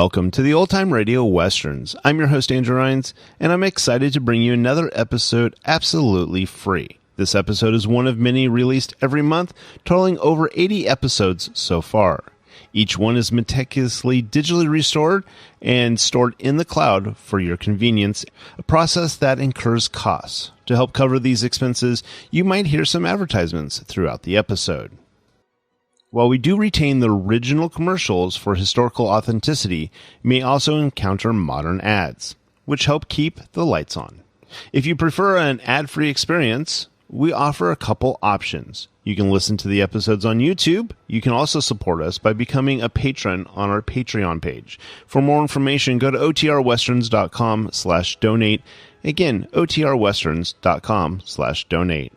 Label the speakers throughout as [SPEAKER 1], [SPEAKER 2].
[SPEAKER 1] Welcome to the Old Time Radio Westerns. I'm your host, Andrew Rhynes, and I'm excited to bring you another episode absolutely free. This episode is one of many released every month, totaling over 80 episodes so far. Each one is meticulously digitally restored and stored in the cloud for your convenience, a process that incurs costs. To help cover these expenses, you might hear some advertisements throughout the episode. While we do retain the original commercials for historical authenticity, you may also encounter modern ads, which help keep the lights on. If you prefer an ad-free experience, we offer a couple options. You can listen to the episodes on YouTube. You can also support us by becoming a patron on our Patreon page. For more information, go to otrwesterns.com/donate. Again, otrwesterns.com/donate.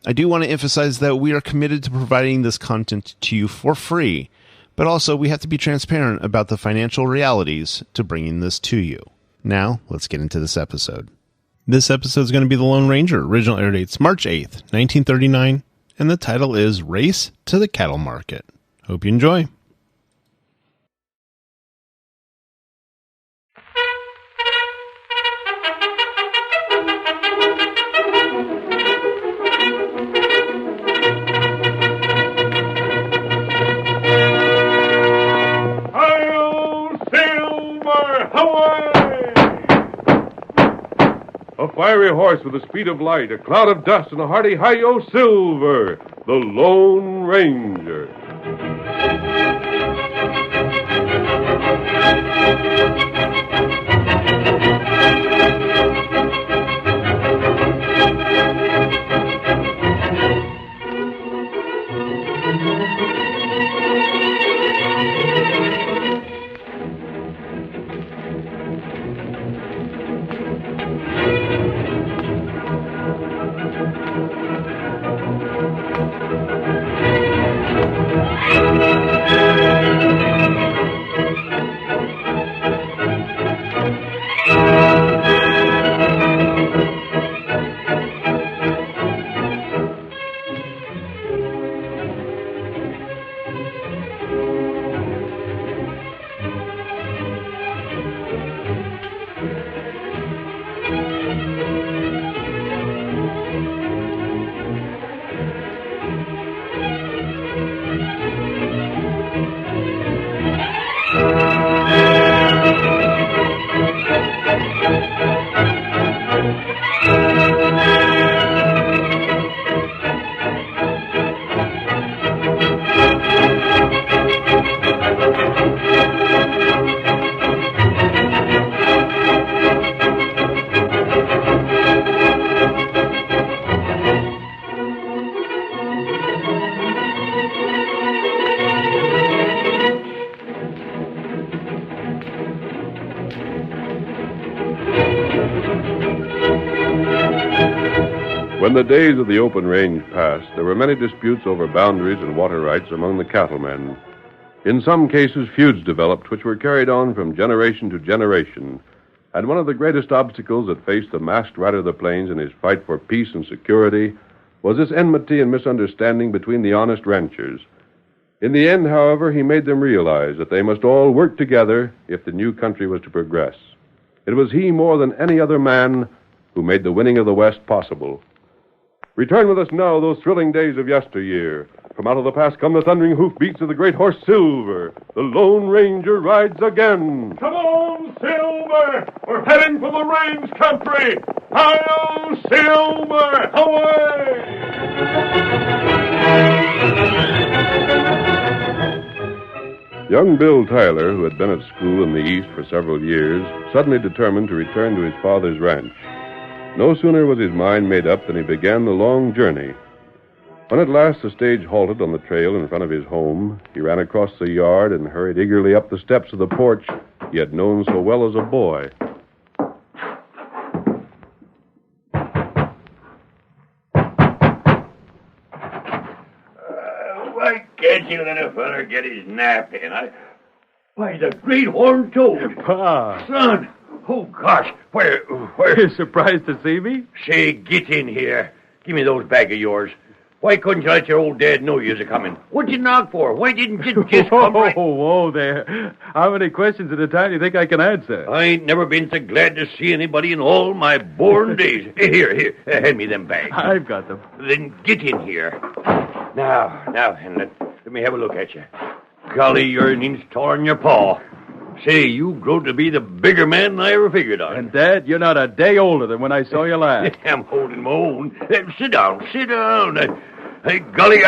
[SPEAKER 1] I do want to emphasize that we are committed to providing this content to you for free, but also we have to be transparent about the financial realities to bringing this to you. Now, let's get into this episode. This episode is going to be The Lone Ranger. Original air dates March 8th, 1939, and the title is Race to the Cattle Market. Hope you enjoy.
[SPEAKER 2] A fiery horse with the speed of light, a cloud of dust, and a hearty hi-yo silver, the Lone Ranger. When the days of the open range passed, there were many disputes over boundaries and water rights among the cattlemen. In some cases, feuds developed which were carried on from generation to generation. And one of the greatest obstacles that faced the masked rider of the plains in his fight for peace and security was this enmity and misunderstanding between the honest ranchers. In the end, however, he made them realize that they must all work together if the new country was to progress. It was he more than any other man who made the winning of the West possible. Return with us now those thrilling days of yesteryear. From out of the past come the thundering hoofbeats of the great horse Silver. The Lone Ranger rides again.
[SPEAKER 3] Come on, Silver! We're heading for the range country! Hi-yo, Silver! Away!
[SPEAKER 2] Young Bill Tyler, who had been at school in the East for several years, suddenly determined to return to his father's ranch. No sooner was his mind made up than he began the long journey. When at last the stage halted on the trail in front of his home, he ran across the yard and hurried eagerly up the steps of the porch he had known so well as a boy.
[SPEAKER 4] Why can't you let a feller get his nap in? Why, the great horned toad.
[SPEAKER 5] Pa.
[SPEAKER 4] Son! Oh, gosh. Where?
[SPEAKER 5] You're surprised to see me?
[SPEAKER 4] Say, get in here. Give me those bag of yours. Why couldn't you let your old dad know you was a-coming? What'd you knock for? Why didn't you just come right...
[SPEAKER 5] Whoa there. How many questions at a time do you think I can answer?
[SPEAKER 4] I ain't never been so glad to see anybody in all my born days. Here, hand me them bags.
[SPEAKER 5] I've got them.
[SPEAKER 4] Then get in here. Now, and let me have a look at you. Golly, you're an inch taller than your paw. Say, you grow to be the bigger man I ever figured on.
[SPEAKER 5] And, Dad, you're not a day older than when I saw you last.
[SPEAKER 4] I'm holding my own. Sit down. Hey, golly,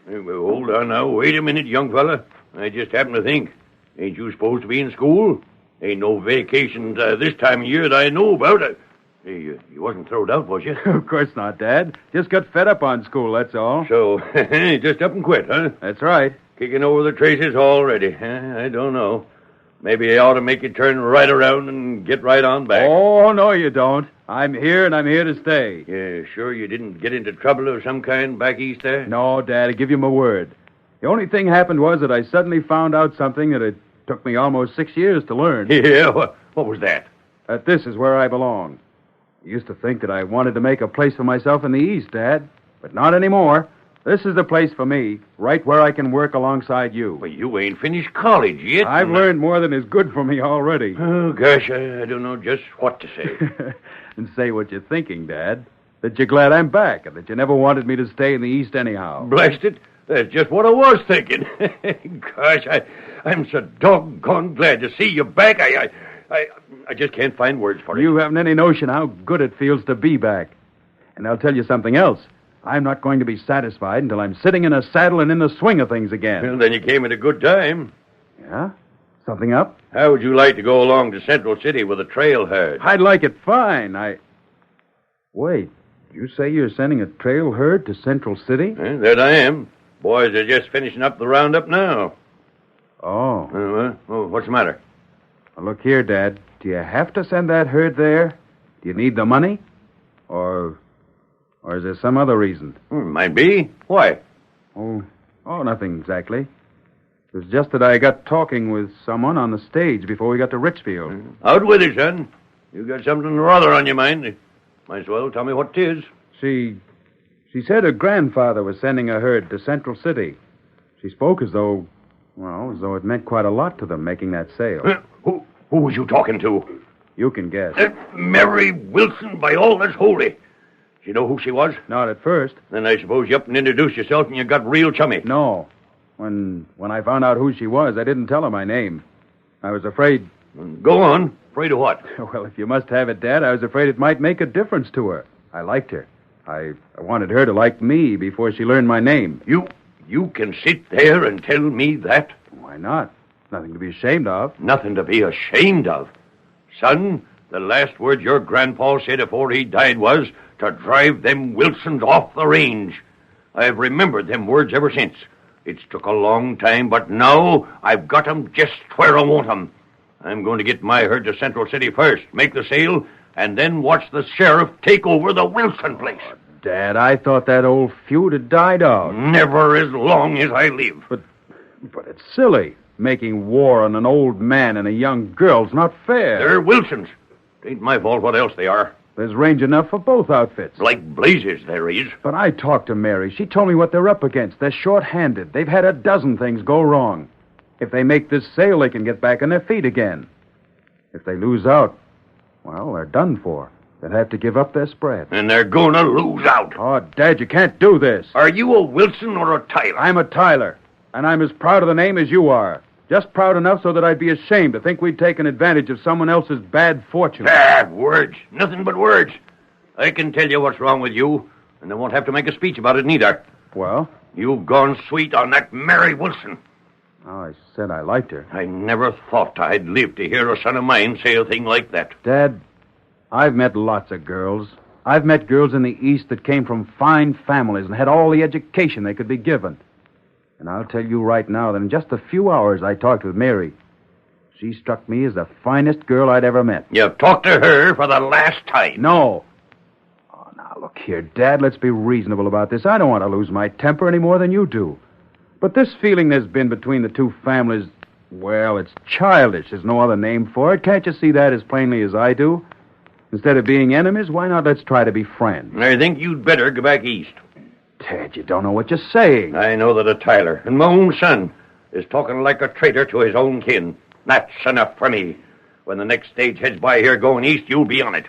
[SPEAKER 4] hold on now. Wait a minute, young fella. I just happened to think. Ain't you supposed to be in school? Ain't no vacations this time of year that I know about. Hey, you wasn't thrown out, was you?
[SPEAKER 5] Of course not, Dad. Just got fed up on school, that's all.
[SPEAKER 4] So, just up and quit, huh?
[SPEAKER 5] That's right.
[SPEAKER 4] Kicking over the traces already. I don't know. Maybe I ought to make you turn right around and get right on back.
[SPEAKER 5] Oh, no, you don't. I'm here, and I'm here to stay.
[SPEAKER 4] Yeah, sure you didn't get into trouble of some kind back east there?
[SPEAKER 5] No, Dad, I give you my word. The only thing happened was that I suddenly found out something that it took me almost 6 years to learn.
[SPEAKER 4] Yeah, what was that?
[SPEAKER 5] That this is where I belong. I used to think that I wanted to make a place for myself in the East, Dad, but not anymore. This is the place for me, right where I can work alongside you.
[SPEAKER 4] Well, you ain't finished college yet.
[SPEAKER 5] I've learned more than is good for me already.
[SPEAKER 4] Oh, gosh, I don't know just what to say.
[SPEAKER 5] And say what you're thinking, Dad. That you're glad I'm back, and that you never wanted me to stay in the East anyhow.
[SPEAKER 4] Blast it. That's just what I was thinking. Gosh, I'm so doggone glad to see you back. I just can't find words for it.
[SPEAKER 5] You haven't any notion how good it feels to be back. And I'll tell you something else. I'm not going to be satisfied until I'm sitting in a saddle and in the swing of things again.
[SPEAKER 4] Well, then you came at a good time.
[SPEAKER 5] Yeah? Something up?
[SPEAKER 4] How would you like to go along to Central City with a trail herd?
[SPEAKER 5] I'd like it fine. Wait, you say you're sending a trail herd to Central City?
[SPEAKER 4] That I am. Boys are just finishing up the roundup now.
[SPEAKER 5] Oh.
[SPEAKER 4] What's the matter?
[SPEAKER 5] Well, look here, Dad. Do you have to send that herd there? Do you need the money? Or is there some other reason?
[SPEAKER 4] Might be. Why?
[SPEAKER 5] Oh, nothing exactly. It was just that I got talking with someone on the stage before we got to Richfield.
[SPEAKER 4] Out with it, son. You got something or other on your mind. Might as well tell me what 'tis.
[SPEAKER 5] She said her grandfather was sending a herd to Central City. She spoke as though it meant quite a lot to them making that sale.
[SPEAKER 4] Who was you talking to?
[SPEAKER 5] You can guess.
[SPEAKER 4] Mary Wilson, by all that's holy. You know who she was?
[SPEAKER 5] Not at first.
[SPEAKER 4] Then I suppose you up and introduced yourself and you got real chummy.
[SPEAKER 5] No. When I found out who she was, I didn't tell her my name. I was afraid...
[SPEAKER 4] Go on. Afraid of what?
[SPEAKER 5] Well, if you must have it, Dad, I was afraid it might make a difference to her. I liked her. I wanted her to like me before she learned my name.
[SPEAKER 4] You can sit there and tell me that?
[SPEAKER 5] Why not? Nothing to be ashamed of.
[SPEAKER 4] Nothing to be ashamed of. Son, the last word your grandpa said before he died was to drive them Wilsons off the range. I've remembered them words ever since. It's took a long time, but now I've got 'em just where I want 'em. I'm going to get my herd to Central City first, make the sale, and then watch the sheriff take over the Wilson place.
[SPEAKER 5] Oh, Dad, I thought that old feud had died out.
[SPEAKER 4] Never as long as I live.
[SPEAKER 5] But it's silly. Making war on an old man and a young girl's not fair.
[SPEAKER 4] They're Wilsons. It ain't my fault what else they are.
[SPEAKER 5] There's range enough for both outfits.
[SPEAKER 4] Like blazes there is.
[SPEAKER 5] But I talked to Mary. She told me what they're up against. They're short-handed. They've had a dozen things go wrong. If they make this sale, they can get back on their feet again. If they lose out, well, they're done for. They'll have to give up their spread.
[SPEAKER 4] And they're going to lose out.
[SPEAKER 5] Oh, Dad, you can't do this.
[SPEAKER 4] Are you a Wilson or a Tyler?
[SPEAKER 5] I'm a Tyler, and I'm as proud of the name as you are. Just proud enough so that I'd be ashamed to think we'd taken advantage of someone else's bad fortune.
[SPEAKER 4] Words. Nothing but words. I can tell you what's wrong with you, and I won't have to make a speech about it neither.
[SPEAKER 5] Well?
[SPEAKER 4] You've gone sweet on that Mary Wilson.
[SPEAKER 5] Oh, I said I liked her.
[SPEAKER 4] I never thought I'd live to hear a son of mine say a thing like that.
[SPEAKER 5] Dad, I've met lots of girls. I've met girls in the East that came from fine families and had all the education they could be given. And I'll tell you right now that in just a few hours I talked with Mary. She struck me as the finest girl I'd ever met.
[SPEAKER 4] You've talked to her for the last time.
[SPEAKER 5] No. Oh, now, look here, Dad, let's be reasonable about this. I don't want to lose my temper any more than you do. But this feeling there's been between the two families, well, it's childish. There's no other name for it. Can't you see that as plainly as I do? Instead of being enemies, why not let's try to be friends?
[SPEAKER 4] I think you'd better go back east.
[SPEAKER 5] Ted, you don't know what you're saying.
[SPEAKER 4] I know that a Tyler, and my own son, is talking like a traitor to his own kin. That's enough for me. When the next stage heads by here going east, you'll be on it.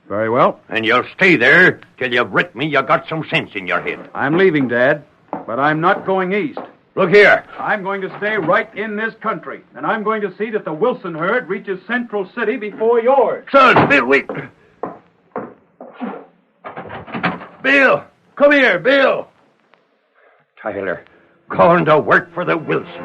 [SPEAKER 5] Very well.
[SPEAKER 4] And you'll stay there till you've writ me you got some sense in your head.
[SPEAKER 5] I'm leaving, Dad, but I'm not going east.
[SPEAKER 4] Look here.
[SPEAKER 5] I'm going to stay right in this country, and I'm going to see that the Wilson herd reaches Central City before yours.
[SPEAKER 4] Son, Bill, wait. Bill, come here, Bill. Tyler, going to work for the Wilsons.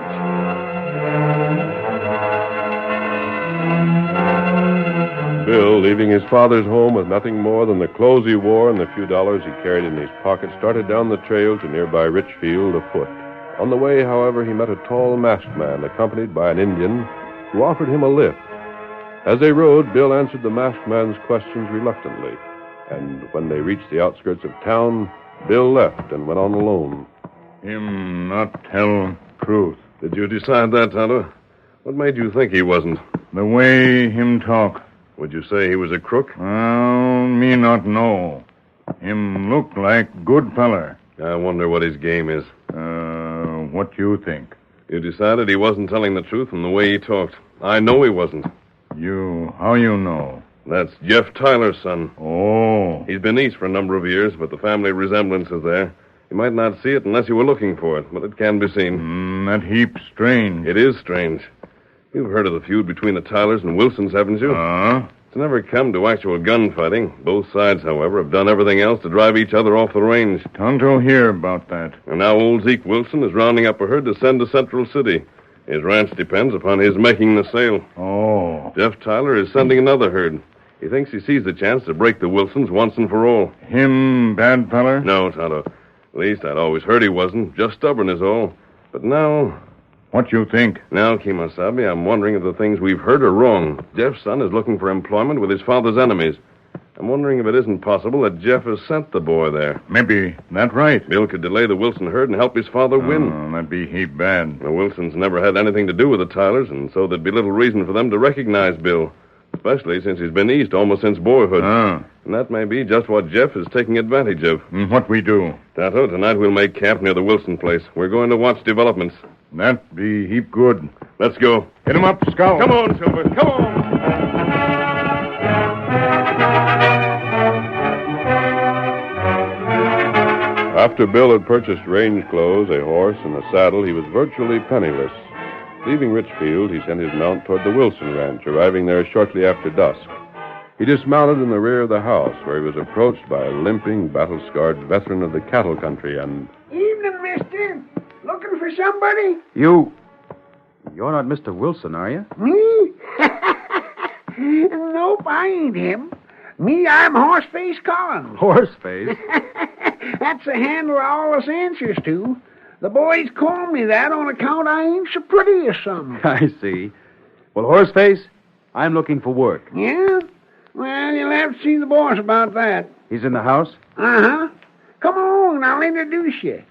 [SPEAKER 2] Bill, leaving his father's home with nothing more than the clothes he wore and the few dollars he carried in his pocket, started down the trail to nearby Richfield afoot. On the way, however, he met a tall masked man accompanied by an Indian who offered him a lift. As they rode, Bill answered the masked man's questions reluctantly, and when they reached the outskirts of town, Bill left and went on alone.
[SPEAKER 3] Him not tell truth.
[SPEAKER 2] Did you decide that, Tyler? What made you think he wasn't?
[SPEAKER 3] The way him talk.
[SPEAKER 2] Would you say he was a crook?
[SPEAKER 3] Well, me not know. Him look like good feller.
[SPEAKER 2] I wonder what his game is.
[SPEAKER 3] What you think?
[SPEAKER 2] You decided he wasn't telling the truth from the way he talked. I know he wasn't.
[SPEAKER 3] How you know?
[SPEAKER 2] That's Jeff Tyler's son.
[SPEAKER 3] Oh.
[SPEAKER 2] He's been east for a number of years, but the family resemblance is there. You might not see it unless you were looking for it, but it can be seen.
[SPEAKER 3] That heap strange.
[SPEAKER 2] It is strange. You've heard of the feud between the Tylers and Wilsons, haven't you? It's never come to actual gunfighting. Both sides, however, have done everything else to drive each other off the range.
[SPEAKER 3] Tonto hear about that.
[SPEAKER 2] And now old Zeke Wilson is rounding up a herd to send to Central City. His ranch depends upon his making the sale.
[SPEAKER 3] Oh.
[SPEAKER 2] Jeff Tyler is sending another herd. He thinks he sees the chance to break the Wilsons once and for all.
[SPEAKER 3] Him bad feller?
[SPEAKER 2] No, Tonto. At least I'd always heard he wasn't. Just stubborn is all. But now...
[SPEAKER 3] What you think?
[SPEAKER 2] Now, Kemosabe, I'm wondering if the things we've heard are wrong. Jeff's son is looking for employment with his father's enemies. I'm wondering if it isn't possible that Jeff has sent the boy there.
[SPEAKER 3] Maybe that right.
[SPEAKER 2] Bill could delay the Wilson herd and help his father win.
[SPEAKER 3] That'd be heap bad.
[SPEAKER 2] The Wilsons never had anything to do with the Tylers, and so there'd be little reason for them to recognize Bill, especially since he's been east almost since boyhood. And that may be just what Jeff is taking advantage of.
[SPEAKER 3] What we do?
[SPEAKER 2] Tonto, tonight we'll make camp near the Wilson place. We're going to watch developments.
[SPEAKER 3] That be heap good.
[SPEAKER 2] Let's go.
[SPEAKER 3] Hit him up, Scout.
[SPEAKER 2] Come on, Silver. Come on. After Bill had purchased range clothes, a horse, and a saddle, he was virtually penniless. Leaving Richfield, he sent his mount toward the Wilson ranch, arriving there shortly after dusk. He dismounted in the rear of the house, where he was approached by a limping, battle-scarred veteran of the cattle country, and...
[SPEAKER 6] Evening, mister. Looking for somebody?
[SPEAKER 5] You're not Mr. Wilson, are you?
[SPEAKER 6] Me? Nope, I ain't him. Me, I'm Horseface Collins.
[SPEAKER 5] Horseface?
[SPEAKER 6] That's the handle all us answers to. The boys call me that on account I ain't so pretty or something.
[SPEAKER 5] I see. Well, Horseface, I'm looking for work.
[SPEAKER 6] Yeah? Well, you'll have to see the boss about that.
[SPEAKER 5] He's in the house?
[SPEAKER 6] Uh-huh. Come on, I'll introduce you.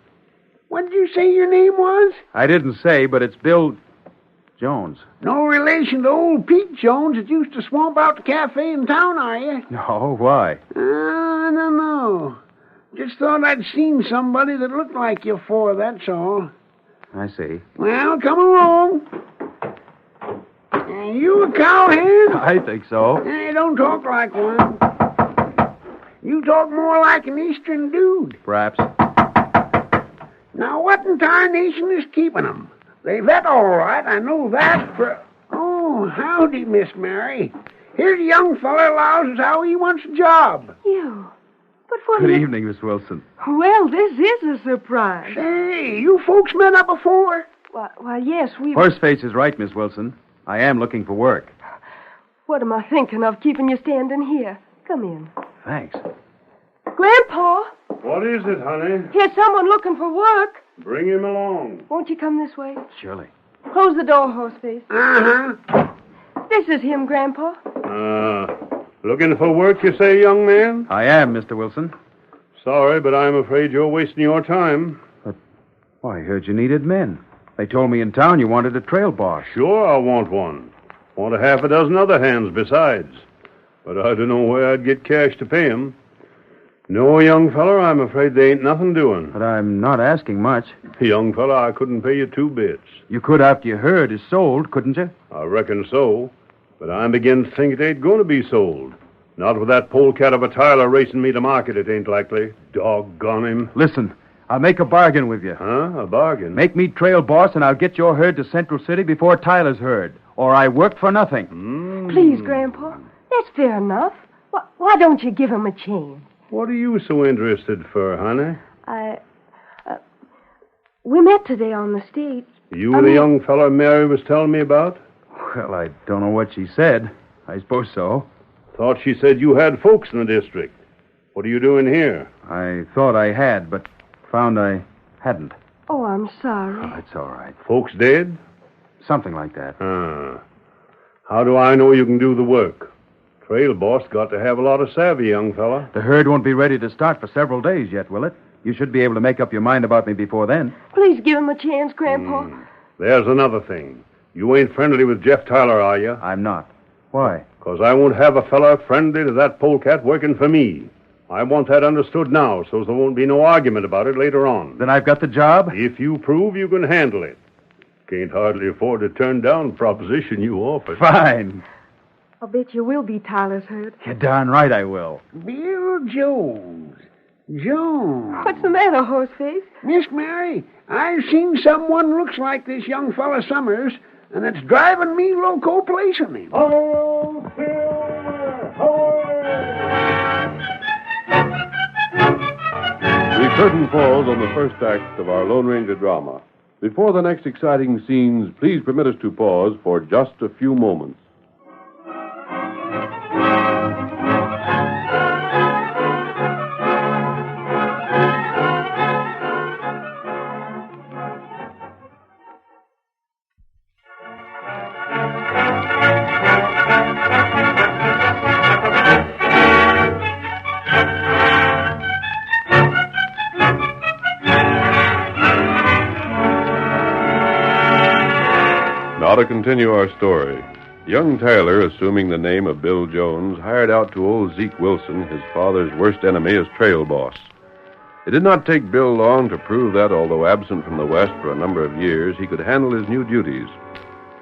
[SPEAKER 6] What did you say your name was?
[SPEAKER 5] I didn't say, but it's Bill Jones.
[SPEAKER 6] No relation to old Pete Jones that used to swamp out the cafe in town, are you?
[SPEAKER 5] No, why?
[SPEAKER 6] I don't know. Just thought I'd seen somebody that looked like you for, that's all.
[SPEAKER 5] I see.
[SPEAKER 6] Well, come along. You a cowhand?
[SPEAKER 5] I think so.
[SPEAKER 6] Hey, don't talk like one. You talk more like an Eastern dude.
[SPEAKER 5] Perhaps.
[SPEAKER 6] Now, what in tarnation is keeping them? They vet all right, I know that. Oh, howdy, Miss Mary. Here's a young fella allows us how he wants a job.
[SPEAKER 7] You? But what...
[SPEAKER 5] Good evening, Miss Wilson.
[SPEAKER 7] Well, this is a surprise.
[SPEAKER 6] Say, you folks met up before?
[SPEAKER 7] Why, yes, we...
[SPEAKER 5] Horseface is right, Miss Wilson. I am looking for work.
[SPEAKER 7] What am I thinking of, keeping you standing here? Come in.
[SPEAKER 5] Thanks.
[SPEAKER 7] Grandpa,
[SPEAKER 3] What is it, honey?
[SPEAKER 7] here's someone looking for work.
[SPEAKER 3] Bring him along.
[SPEAKER 7] Won't you come this way?
[SPEAKER 5] Surely.
[SPEAKER 7] Close the door, Horseface.
[SPEAKER 6] Uh-huh.
[SPEAKER 7] This is him, Grandpa.
[SPEAKER 3] Looking for work, you say, young man?
[SPEAKER 5] I am, Mr. Wilson.
[SPEAKER 3] Sorry, but I'm afraid you're wasting your time.
[SPEAKER 5] Well, I heard you needed men. They told me in town you wanted a trail boss.
[SPEAKER 3] Sure, I want one. Want a half a dozen other hands besides. But I don't know where I'd get cash to pay 'em.
[SPEAKER 8] No, young feller, I'm afraid there ain't nothing doing.
[SPEAKER 5] But I'm not asking much.
[SPEAKER 8] Young feller, I couldn't pay you 2 bits.
[SPEAKER 5] You could after your herd is sold, couldn't you?
[SPEAKER 8] I reckon so. But I'm beginning to think it ain't going to be sold. Not with that polecat of a Tyler racing me to market, it ain't likely. Doggone him.
[SPEAKER 5] Listen, I'll make a bargain with you.
[SPEAKER 8] Huh? A bargain?
[SPEAKER 5] Make me trail boss, and I'll get your herd to Central City before Tyler's herd. Or I work for nothing.
[SPEAKER 7] Please, Grandpa. That's fair enough. Why don't you give him a chance?
[SPEAKER 8] What are you so interested for, honey?
[SPEAKER 7] We met today on the stage.
[SPEAKER 8] You the young feller Mary was telling me about?
[SPEAKER 5] Well, I don't know what she said. I suppose so.
[SPEAKER 8] Thought she said you had folks in the district. What are you doing here?
[SPEAKER 5] I thought I had, but found I hadn't.
[SPEAKER 7] Oh, I'm sorry.
[SPEAKER 5] Oh, it's all right.
[SPEAKER 8] Folks dead?
[SPEAKER 5] Something like that.
[SPEAKER 8] How do I know you can do the work? Trail boss got to have a lot of savvy, young fella.
[SPEAKER 5] The herd won't be ready to start for several days yet, will it? You should be able to make up your mind about me before then.
[SPEAKER 7] Please give him a chance, Grandpa.
[SPEAKER 8] There's another thing. You ain't friendly with Jeff Tyler, are you?
[SPEAKER 5] I'm not. Why?
[SPEAKER 8] Because I won't have a fella friendly to that polecat working for me. I want that understood now, so there won't be no argument about it later on.
[SPEAKER 5] Then I've got the job?
[SPEAKER 8] If you prove you can handle it. Can't hardly afford to turn down the proposition you offered.
[SPEAKER 5] Fine.
[SPEAKER 7] I'll bet you will be Tyler's herd.
[SPEAKER 5] You're darn right I will.
[SPEAKER 6] Bill Jones. Jones.
[SPEAKER 7] What's the matter, Horseface?
[SPEAKER 6] Miss Mary, I've seen someone looks like this young fella Summers, and it's driving me loco placing him.
[SPEAKER 3] Hail Silver! Away!
[SPEAKER 2] We curtain pause on the first act of our Lone Ranger drama. Before the next exciting scenes, please permit us to pause for just a few moments. Now to continue our story. Young Tyler, assuming the name of Bill Jones, hired out to old Zeke Wilson, his father's worst enemy, as trail boss. It did not take Bill long to prove that, although absent from the West for a number of years, he could handle his new duties.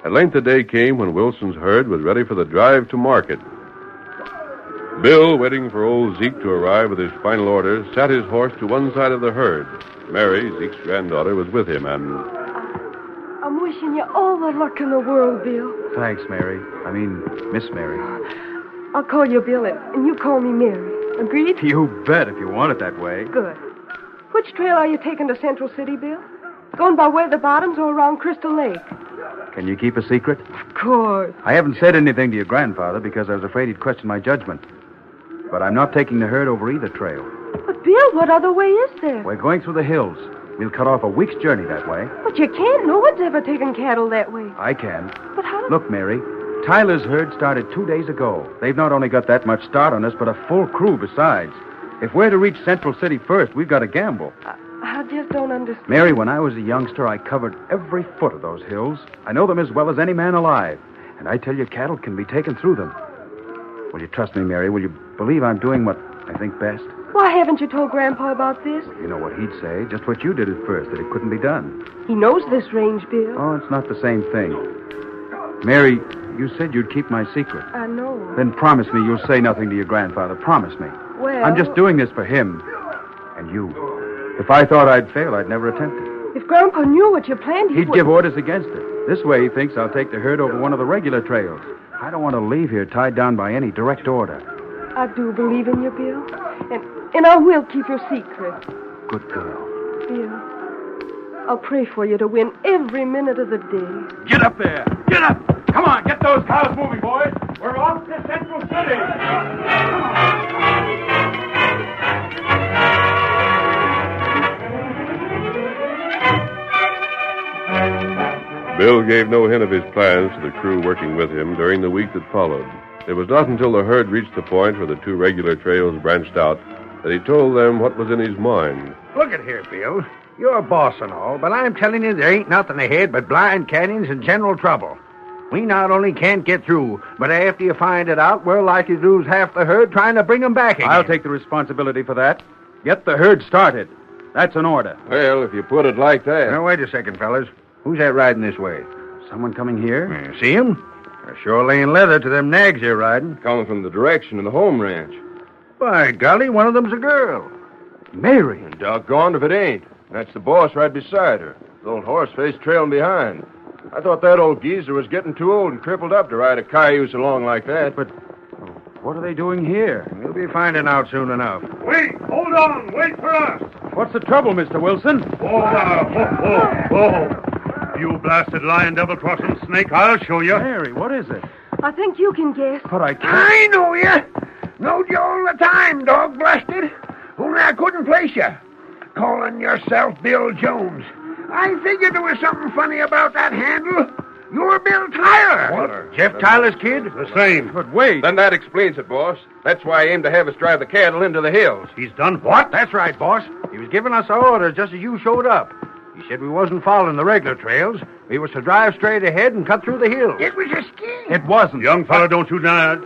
[SPEAKER 2] At length the day came when Wilson's herd was ready for the drive to market. Bill, waiting for old Zeke to arrive with his final orders, sat his horse to one side of the herd. Mary, Zeke's granddaughter, was with him, and...
[SPEAKER 7] I'm wishing you all the luck in the world, Bill.
[SPEAKER 5] Thanks, Mary. I mean, Miss Mary.
[SPEAKER 7] I'll call you Bill, and you call me Mary. Agreed?
[SPEAKER 5] You bet, if you want it that way.
[SPEAKER 7] Good. Which trail are you taking to Central City, Bill? Going by way of the Bottoms or around Crystal Lake?
[SPEAKER 5] Can you keep a secret?
[SPEAKER 7] Of course.
[SPEAKER 5] I haven't said anything to your grandfather because I was afraid he'd question my judgment. But I'm not taking the herd over either trail.
[SPEAKER 7] But, Bill, what other way is there?
[SPEAKER 5] We're going through the hills. We'll cut off a week's journey that way.
[SPEAKER 7] But you can't. No one's ever taken cattle that way.
[SPEAKER 5] I can.
[SPEAKER 7] But how...
[SPEAKER 5] Look, Mary, Tyler's herd started 2 days ago. They've not only got that much start on us, but a full crew besides. If we're to reach Central City first, we've got to gamble.
[SPEAKER 7] I just don't understand.
[SPEAKER 5] Mary, when I was a youngster, I covered every foot of those hills. I know them as well as any man alive. And I tell you, cattle can be taken through them. Will you trust me, Mary? Will you believe I'm doing what I think best?
[SPEAKER 7] Why haven't you told Grandpa about this?
[SPEAKER 5] You know what he'd say. Just what you did at first, that it couldn't be done.
[SPEAKER 7] He knows this range, Bill.
[SPEAKER 5] Oh, it's not the same thing. Mary, you said you'd keep my secret.
[SPEAKER 7] I know.
[SPEAKER 5] Then promise me you'll say nothing to your grandfather. Promise me.
[SPEAKER 7] Well...
[SPEAKER 5] I'm just doing this for him. And you. If I thought I'd fail, I'd never attempt it.
[SPEAKER 7] If Grandpa knew what you planned,
[SPEAKER 5] He'd give orders against it. This way he thinks I'll take the herd over one of the regular trails. I don't want to leave here tied down by any direct order.
[SPEAKER 7] I do believe in you, Bill. And I will keep your secret.
[SPEAKER 5] Good girl.
[SPEAKER 7] Bill, I'll pray for you to win every minute of the day.
[SPEAKER 5] Get up there! Get up! Come on, get those cows moving, boys. We're off to Central City.
[SPEAKER 2] Bill gave no hint of his plans to the crew working with him during the week that followed. It was not until the herd reached the point where the two regular trails branched out that he told them what was in his mind.
[SPEAKER 6] Look at here, Bill. You're a boss and all, but I'm telling you there ain't nothing ahead but blind canyons and general trouble.
[SPEAKER 9] We not only can't get through, but after you find it out, we're likely to lose half the herd trying to bring them back again.
[SPEAKER 5] I'll take the responsibility for that. Get the herd started. That's an order.
[SPEAKER 10] Well, if you put it like that.
[SPEAKER 9] Now, wait a second, fellas. Who's that riding this way?
[SPEAKER 5] Someone coming here?
[SPEAKER 9] See him? They're sure laying leather to them nags you're riding.
[SPEAKER 10] Coming from the direction of the home ranch.
[SPEAKER 9] By golly, one of them's a girl.
[SPEAKER 5] Mary.
[SPEAKER 10] And doggone if it ain't. That's the boss right beside her. The old horse face trailing behind. I thought that old geezer was getting too old and crippled up to ride a cayuse along like that.
[SPEAKER 5] But what are they doing here?
[SPEAKER 9] We'll be finding out soon enough.
[SPEAKER 3] Wait! Hold on! Wait for us!
[SPEAKER 5] What's the trouble, Mr. Wilson?
[SPEAKER 3] Oh! You blasted lion, double-crossing snake, I'll show you.
[SPEAKER 5] Mary, what is it?
[SPEAKER 7] I think you can guess.
[SPEAKER 5] But I can't.
[SPEAKER 6] I know you. Knowed you all the time, dog blasted. Only I couldn't place you. Calling yourself Bill Jones. I figured there was something funny about that handle. You're Bill Tyler.
[SPEAKER 9] What? Jeff Tyler's kid?
[SPEAKER 3] The same.
[SPEAKER 5] But wait.
[SPEAKER 10] Then that explains it, boss. That's why he aimed to have us drive the cattle into the hills.
[SPEAKER 3] He's done what?
[SPEAKER 9] That's right, boss. He was giving us our orders just as you showed up. He said we wasn't following the regular trails. We was to drive straight ahead and cut through the hills.
[SPEAKER 6] It was a scheme.
[SPEAKER 5] It wasn't.
[SPEAKER 3] Young fellow, don't you deny it.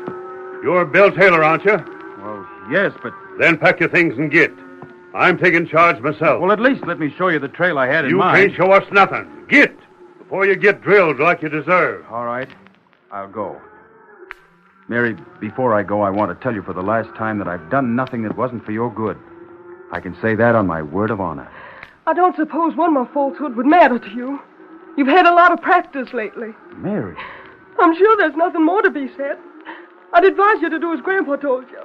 [SPEAKER 3] You're Bill Taylor, aren't you?
[SPEAKER 5] Well, yes, but...
[SPEAKER 3] Then pack your things and get. I'm taking charge myself.
[SPEAKER 5] Well, at least let me show you the trail I had in
[SPEAKER 3] You
[SPEAKER 5] mind.
[SPEAKER 3] can't show us nothing. Get! Before you get drilled like you deserve.
[SPEAKER 5] All right. I'll go. Mary, before I go, I want to tell you for the last time that I've done nothing that wasn't for your good. I can say that on my word of honor.
[SPEAKER 7] I don't suppose one more falsehood would matter to you. You've had a lot of practice lately.
[SPEAKER 5] Mary.
[SPEAKER 7] I'm sure there's nothing more to be said. I'd advise you to do as Grandpa told you.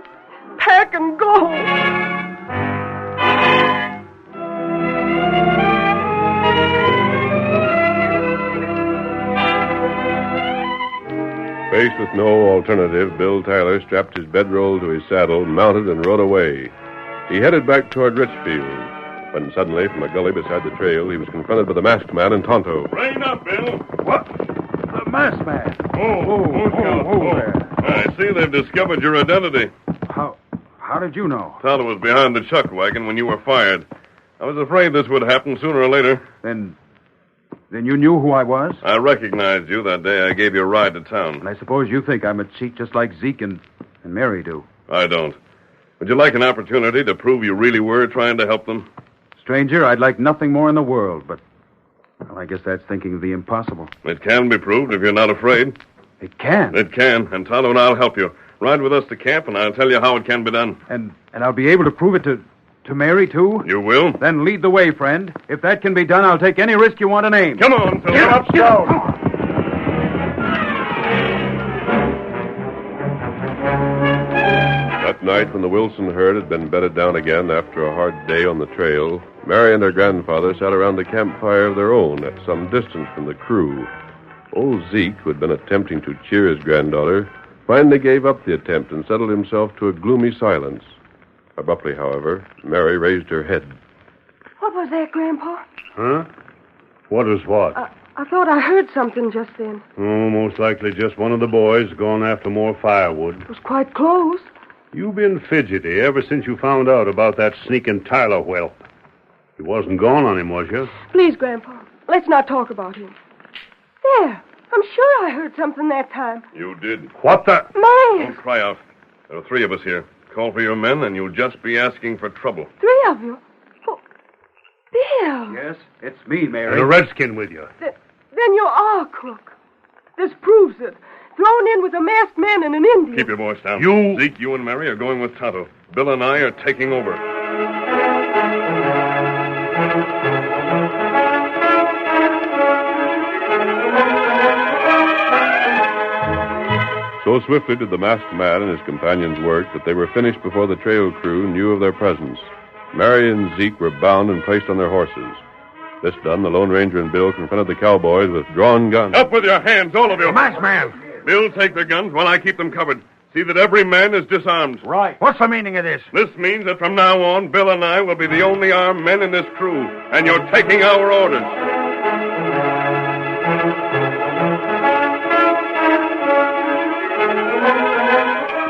[SPEAKER 7] Pack and go.
[SPEAKER 2] Faced with no alternative, Bill Tyler strapped his bedroll to his saddle, mounted, and rode away. He headed back toward Richfield, when suddenly, from a gully beside the trail, he was confronted by the masked man and Tonto.
[SPEAKER 3] Rein up, Bill.
[SPEAKER 5] What? The masked man.
[SPEAKER 3] Oh,
[SPEAKER 5] there.
[SPEAKER 3] I see they've discovered your identity.
[SPEAKER 5] How did you know?
[SPEAKER 3] Tonto was behind the chuck wagon when you were fired. I was afraid this would happen sooner or later.
[SPEAKER 5] Then you knew who I was?
[SPEAKER 3] I recognized you that day I gave you a ride to town.
[SPEAKER 5] And I suppose you think I'm a cheat just like Zeke and Mary do.
[SPEAKER 3] I don't. Would you like an opportunity to prove you really were trying to help them?
[SPEAKER 5] Stranger, I'd like nothing more in the world, but... Well, I guess that's thinking of the impossible.
[SPEAKER 3] It can be proved if you're not afraid.
[SPEAKER 5] It can?
[SPEAKER 3] It can, and Tonto and I'll help you. Ride with us to camp, and I'll tell you how it can be done.
[SPEAKER 5] And I'll be able to prove it to Mary, too?
[SPEAKER 3] You will?
[SPEAKER 5] Then lead the way, friend. If that can be done, I'll take any risk you want to name.
[SPEAKER 3] Come on, Phil.
[SPEAKER 5] Let's go.
[SPEAKER 2] That night, when the Wilson herd had been bedded down again after a hard day on the trail, Mary and her grandfather sat around a campfire of their own at some distance from the crew. Old Zeke, who had been attempting to cheer his granddaughter, finally gave up the attempt and settled himself to a gloomy silence. Abruptly, however, Mary raised her head.
[SPEAKER 7] What was that, Grandpa?
[SPEAKER 8] Huh? What is what?
[SPEAKER 7] I thought I heard something just then.
[SPEAKER 8] Oh, most likely just one of the boys gone after more firewood.
[SPEAKER 7] It was quite close.
[SPEAKER 8] You've been fidgety ever since you found out about that sneaking Tyler whelp. He wasn't gone on him, was you?
[SPEAKER 7] Please, Grandpa, let's not talk about him. There. I'm sure I heard something that time.
[SPEAKER 3] You did.
[SPEAKER 8] What the...
[SPEAKER 7] Man!
[SPEAKER 3] Don't cry out. There are 3 of us here. Call for your men, and you'll just be asking for trouble.
[SPEAKER 7] 3 of you? Oh, Bill!
[SPEAKER 5] Yes, it's me, Mary.
[SPEAKER 8] And a redskin with you.
[SPEAKER 7] Then you are a crook. This proves it. Thrown in with a masked man and an Indian.
[SPEAKER 3] Keep your voice down.
[SPEAKER 8] You...
[SPEAKER 3] Zeke, you and Mary are going with Tonto. Bill and I are taking over.
[SPEAKER 2] So swiftly did the masked man and his companions work that they were finished before the trail crew knew of their presence. Mary and Zeke were bound and placed on their horses. This done, the Lone Ranger and Bill confronted the cowboys with drawn guns.
[SPEAKER 3] Up with your hands, all of you.
[SPEAKER 9] Masked man.
[SPEAKER 3] Bill, take the guns while I keep them covered. See that every man is disarmed.
[SPEAKER 9] Right. What's the meaning of this?
[SPEAKER 3] This means that from now on, Bill and I will be the only armed men in this crew, and you're taking our orders.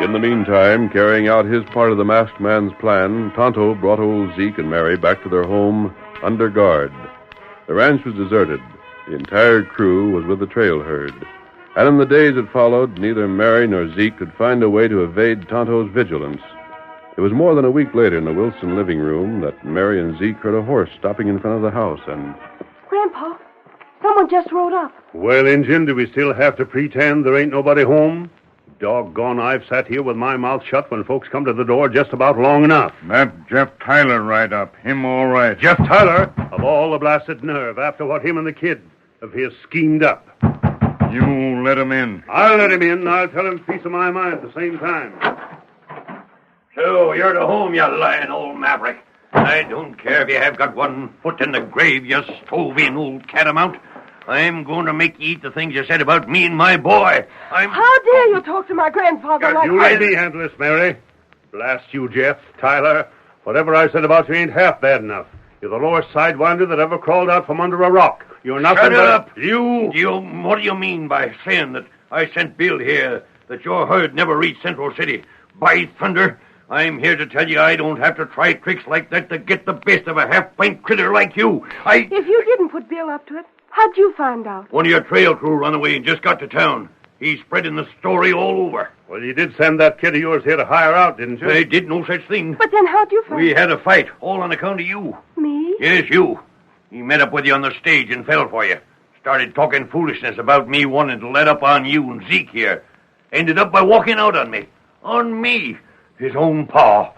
[SPEAKER 2] In the meantime, carrying out his part of the masked man's plan, Tonto brought old Zeke and Mary back to their home under guard. The ranch was deserted. The entire crew was with the trail herd. And in the days that followed, neither Mary nor Zeke could find a way to evade Tonto's vigilance. It was more than a week later in the Wilson living room that Mary and Zeke heard a horse stopping in front of the house, and...
[SPEAKER 7] Grandpa, someone just rode up.
[SPEAKER 8] Well, Injun, do we still have to pretend there ain't nobody home? Doggone, I've sat here with my mouth shut when folks come to the door just about long enough.
[SPEAKER 3] That Jeff Tyler ride up. Him all right.
[SPEAKER 8] Jeff Tyler? Of all the blasted nerve, after what him and the kid of his schemed up.
[SPEAKER 3] You let him in.
[SPEAKER 8] I'll let him in, and I'll tell him a piece of my mind at the same time.
[SPEAKER 4] So, you're to home, you lying old maverick. I don't care if you have got one foot in the grave, you stove-in old catamount. I'm going to make you eat the things you said about me and my boy.
[SPEAKER 7] How dare you talk to my grandfather like
[SPEAKER 8] You
[SPEAKER 7] that?
[SPEAKER 8] let me handle this, Mary. Blast you, Jeff, Tyler. Whatever I said about you ain't half bad enough. You're the lowest sidewinder that ever crawled out from under a rock. You're nothing
[SPEAKER 4] Shut
[SPEAKER 8] but...
[SPEAKER 4] up.
[SPEAKER 8] You...
[SPEAKER 4] What do you mean by saying that I sent Bill here, that your herd never reached Central City? By thunder, I'm here to tell you I don't have to try tricks like that to get the best of a half-pint critter like you.
[SPEAKER 7] If you didn't put Bill up to it, how'd you find out?
[SPEAKER 4] One of your trail crew run away and just got to town. He's spreading the story all over.
[SPEAKER 8] Well, you did send that kid of yours here to hire out, didn't you?
[SPEAKER 4] I did no such thing.
[SPEAKER 7] But then how'd you find
[SPEAKER 4] We had a fight, all on account of you.
[SPEAKER 7] Me?
[SPEAKER 4] Yes, you. He met up with you on the stage and fell for you. Started talking foolishness about me wanting to let up on you and Zeke here. Ended up by walking out on me. On me. His own pa.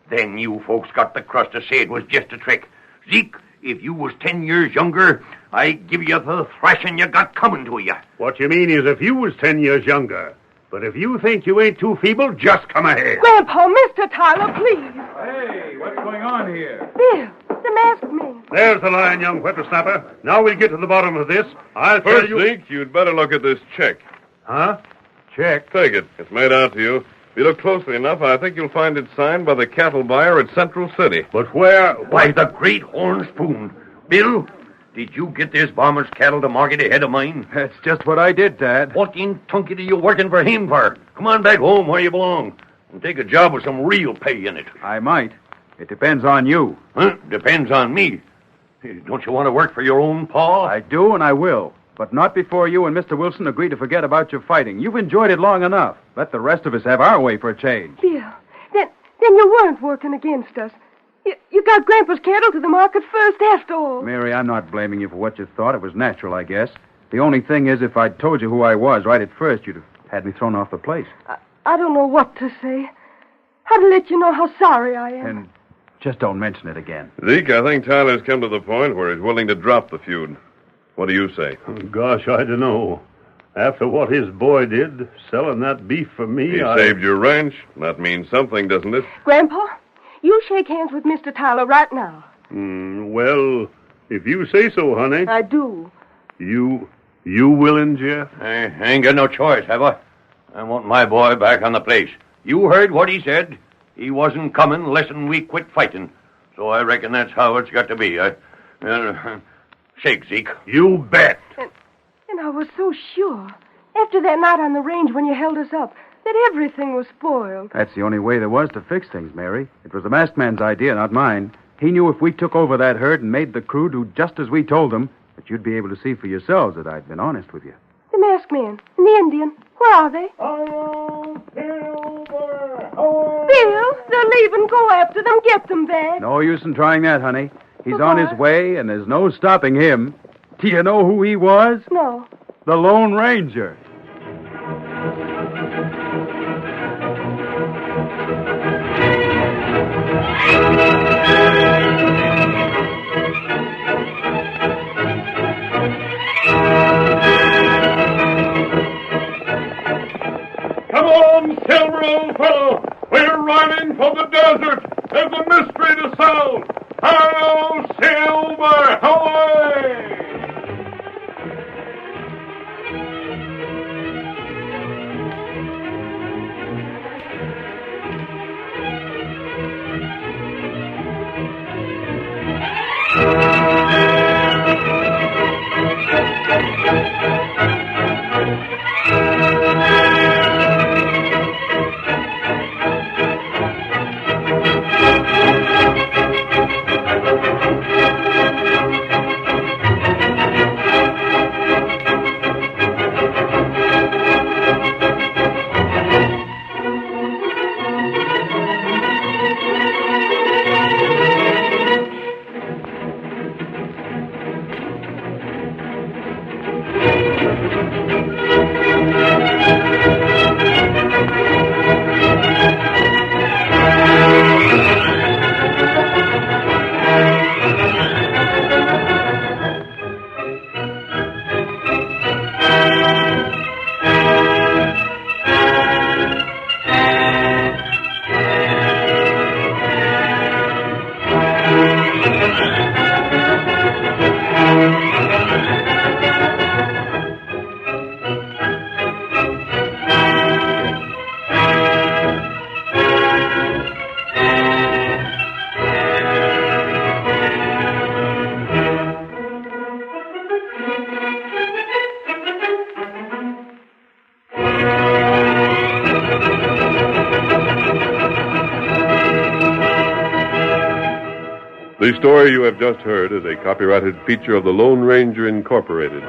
[SPEAKER 4] Then you folks got the crust to say it was just a trick. Zeke, if you was 10 years younger, I'd give you the thrashing you got coming to you.
[SPEAKER 8] What you mean is if you was 10 years younger. But if you think you ain't too feeble, just come ahead.
[SPEAKER 7] Grandpa, Mr. Tyler, please.
[SPEAKER 9] Hey, what's going on here?
[SPEAKER 7] Bill, the masked man.
[SPEAKER 8] There's the line, young whippersnapper. Now we'll get to the bottom of this. I'll tell
[SPEAKER 2] First,
[SPEAKER 8] you...
[SPEAKER 2] Zeke, you'd better look at this check.
[SPEAKER 8] Huh? Check.
[SPEAKER 2] Take it. It's made out to you. If you look closely enough, I think you'll find it signed by the cattle buyer at Central City.
[SPEAKER 8] But where...
[SPEAKER 4] Why, the great horn spoon. Bill, did you get this bomber's cattle to market ahead of mine?
[SPEAKER 5] That's just what I did, Dad.
[SPEAKER 4] What in tunket are you working for him for? Come on back home where you belong and take a job with some real pay in it.
[SPEAKER 5] I might. It depends on you.
[SPEAKER 4] Huh? Depends on me. Don't you want to work for your own pa?
[SPEAKER 5] I do, and I will. But not before you and Mr. Wilson agree to forget about your fighting. You've enjoyed it long enough. Let the rest of us have our way for a change.
[SPEAKER 7] Bill, then you weren't working against us. You got Grandpa's cattle to the market first, after all.
[SPEAKER 5] Mary, I'm not blaming you for what you thought. It was natural, I guess. The only thing is, if I'd told you who I was right at first, you'd have had me thrown off the place.
[SPEAKER 7] I don't know what to say. How to let you know how sorry I am.
[SPEAKER 5] And just don't mention it again.
[SPEAKER 2] Zeke, I think Tyler's come to the point where he's willing to drop the feud. What do you say?
[SPEAKER 8] Gosh, I don't know. After what his boy did, selling that beef for me,
[SPEAKER 2] He saved your ranch. That means something, doesn't it?
[SPEAKER 7] Grandpa, you shake hands with Mr. Tyler right now.
[SPEAKER 8] Well, if you say so, honey.
[SPEAKER 7] I do.
[SPEAKER 8] You willing, Jeff?
[SPEAKER 4] I ain't got no choice, have I? I want my boy back on the place. You heard what he said. He wasn't coming unless we quit fighting. So I reckon that's how it's got to be. Shake, Zeke.
[SPEAKER 8] You bet.
[SPEAKER 7] And I was so sure, after that night on the range when you held us up, that everything was spoiled.
[SPEAKER 5] That's the only way there was to fix things, Mary. It was the masked man's idea, not mine. He knew if we took over that herd and made the crew do just as we told them, that you'd be able to see for yourselves that I'd been honest with you.
[SPEAKER 7] The masked man and the Indian, where are they? Bill, they're leaving. Go after them. Get them back.
[SPEAKER 5] No use in trying that, honey. He's on his way, and there's no stopping him. Do you know who he was?
[SPEAKER 7] No.
[SPEAKER 5] The Lone Ranger.
[SPEAKER 3] Come on, Silver, old fellow. We're riding for the desert. There's a mystery to solve. Hi-yo, Silver! Away!
[SPEAKER 2] The story you have just heard is a copyrighted feature of the Lone Ranger Incorporated.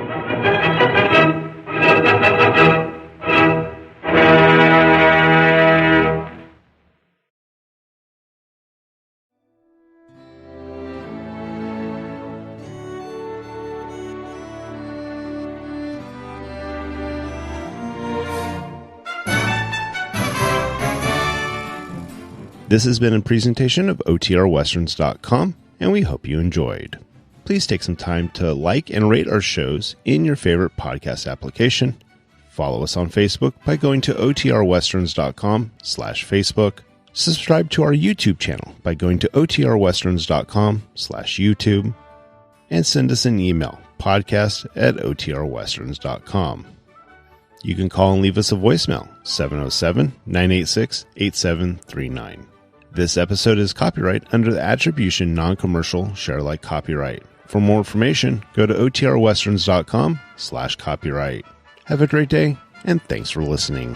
[SPEAKER 1] This has been a presentation of OTRWesterns.com, and we hope you enjoyed. Please take some time to like and rate our shows in your favorite podcast application. Follow us on Facebook by going to OTRWesterns.com/Facebook. Subscribe to our YouTube channel by going to OTRWesterns.com/YouTube. And send us an email, podcast@OTRWesterns.com. You can call and leave us a voicemail, 707-986-8739. This episode is copyright under the Attribution Non-Commercial Share-alike copyright. For more information, go to OTRWesterns.com/copyright. Have a great day, and thanks for listening.